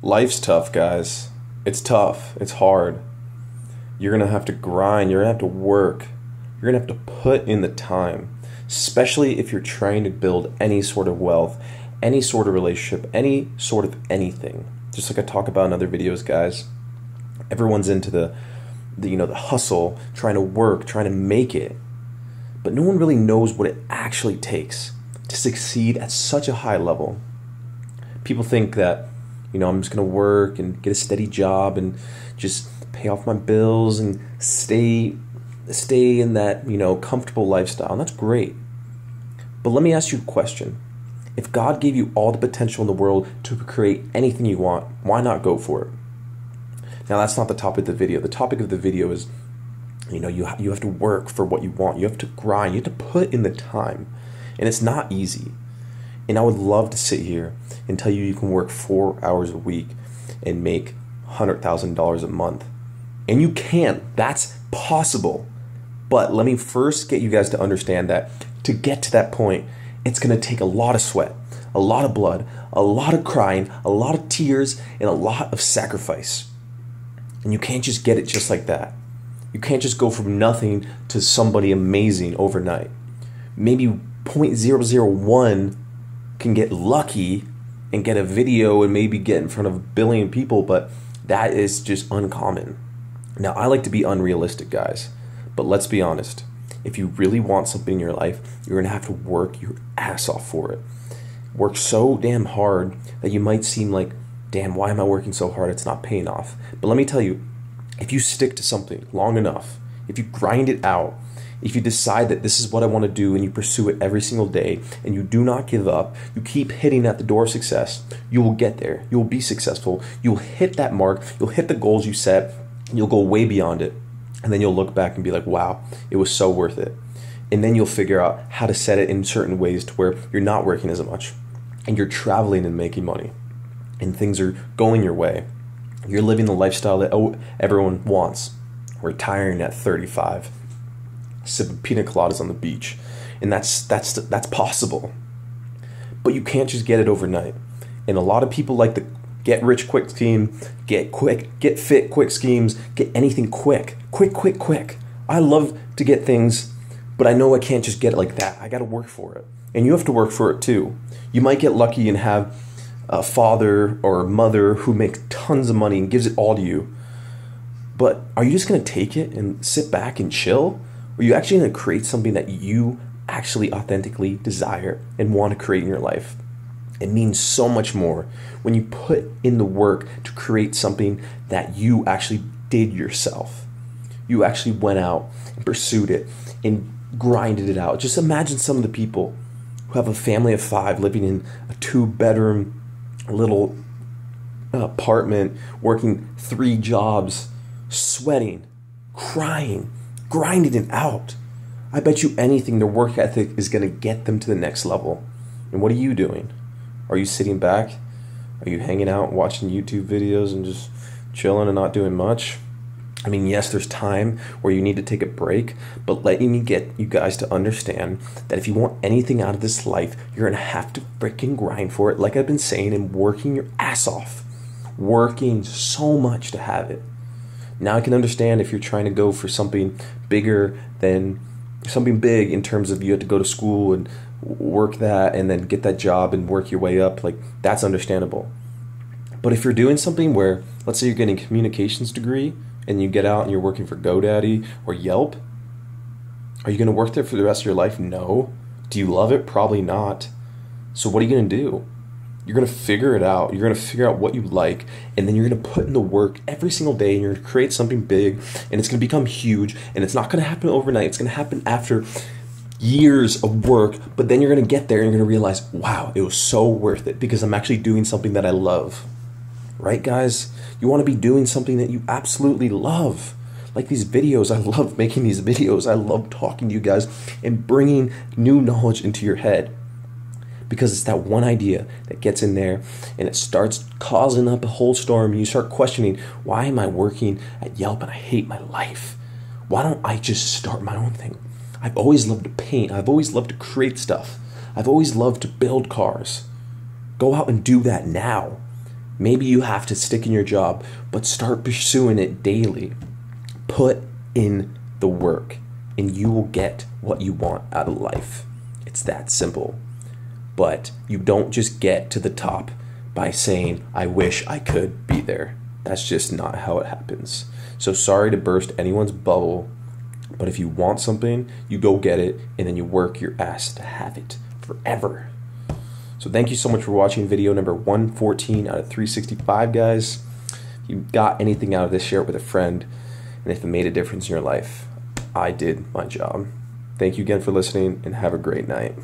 Life's tough, guys. It's tough. It's hard. You're going to have to grind. You're going to have to work. You're going to have to put in the time, especially if you're trying to build any sort of wealth, any sort of relationship, any sort of anything. Just like I talk about in other videos, guys. Everyone's into the hustle, trying to work, trying to make it. But no one really knows what it actually takes to succeed at such a high level. People think that, I'm just going to work and get a steady job and just pay off my bills and stay in that, comfortable lifestyle. And that's great. But let me ask you a question. If God gave you all the potential in the world to create anything you want, why not go for it? Now, that's not the topic of the video. The topic of the video is, you have to work for what you want. You have to grind. You have to put in the time. And it's not easy. And I would love to sit here and tell you you can work 4 hours a week and make $100,000 a month. And you can. That's possible. But let me first get you guys to understand that to get to that point, it's going to take a lot of sweat, a lot of blood, a lot of crying, a lot of tears, and a lot of sacrifice. And you can't just get it just like that. You can't just go from nothing to somebody amazing overnight. Maybe 0.001 can get lucky and get a video and maybe get in front of a billion people, but that is just uncommon. Now, I like to be unrealistic, guys, but let's be honest. If you really want something in your life, you're going to have to work your ass off for it. Work so damn hard that you might seem like, damn, why am I working so hard? It's not paying off. But let me tell you, if you stick to something long enough, if you grind it out, if you decide that this is what I want to do and you pursue it every single day and you do not give up, you keep hitting at the door of success, you will get there. You will be successful. You'll hit that mark. You'll hit the goals you set. You'll go way beyond it. And then you'll look back and be like, wow, it was so worth it. And then you'll figure out how to set it in certain ways to where you're not working as much and you're traveling and making money and things are going your way. You're living the lifestyle that everyone wants. Retiring at 35. Sipping pina coladas on the beach, and that's possible, but you can't just get it overnight. And a lot of people like the get rich quick scheme, get fit quick schemes, get anything quick. I love to get things, but I know I can't just get it like that. I got to work for it, and you have to work for it too. You might get lucky and have a father or a mother who makes tons of money and gives it all to you, but are you just going to take it and sit back and chill? Or are you actually going to create something that you actually authentically desire and want to create in your life? It means so much more when you put in the work to create something that you actually did yourself. You actually went out and pursued it and grinded it out. Just imagine some of the people who have a family of 5 living in a 2-bedroom little apartment, working 3 jobs, sweating, crying, grinding it out. I bet you anything their work ethic is going to get them to the next level. And what are you doing? Are you sitting back? Are you hanging out watching YouTube videos and just chilling and not doing much? I mean, yes, there's time where you need to take a break, but let me get you guys to understand that if you want anything out of this life, you're going to have to freaking grind for it, like I've been saying, and working your ass off. Working so much to have it. Now I can understand if you're trying to go for something bigger than something big in terms of you have to go to school and work that and then get that job and work your way up, like that's understandable. But if you're doing something where, let's say you're getting a communications degree and you get out and you're working for GoDaddy or Yelp, are you going to work there for the rest of your life? No. Do you love it? Probably not. So what are you going to do? You're going to figure it out. You're going to figure out what you like, and then you're going to put in the work every single day, and you're going to create something big, and it's going to become huge, and it's not going to happen overnight. It's going to happen after years of work, but then you're going to get there, and you're going to realize, wow, it was so worth it because I'm actually doing something that I love. Right, guys? You want to be doing something that you absolutely love. Like these videos, I love making these videos. I love talking to you guys and bringing new knowledge into your head. Because it's that one idea that gets in there and it starts causing up a whole storm. You start questioning, why am I working at Yelp and I hate my life? Why don't I just start my own thing? I've always loved to paint. I've always loved to create stuff. I've always loved to build cars. Go out and do that now. Maybe you have to stick in your job, but start pursuing it daily. Put in the work, and you will get what you want out of life. It's that simple. But you don't just get to the top by saying, I wish I could be there. That's just not how it happens. So sorry to burst anyone's bubble, but if you want something, you go get it, and then you work your ass to have it forever. So thank you so much for watching video number 114 out of 365, guys. If you got anything out of this, share it with a friend. And if it made a difference in your life, I did my job. Thank you again for listening, and have a great night.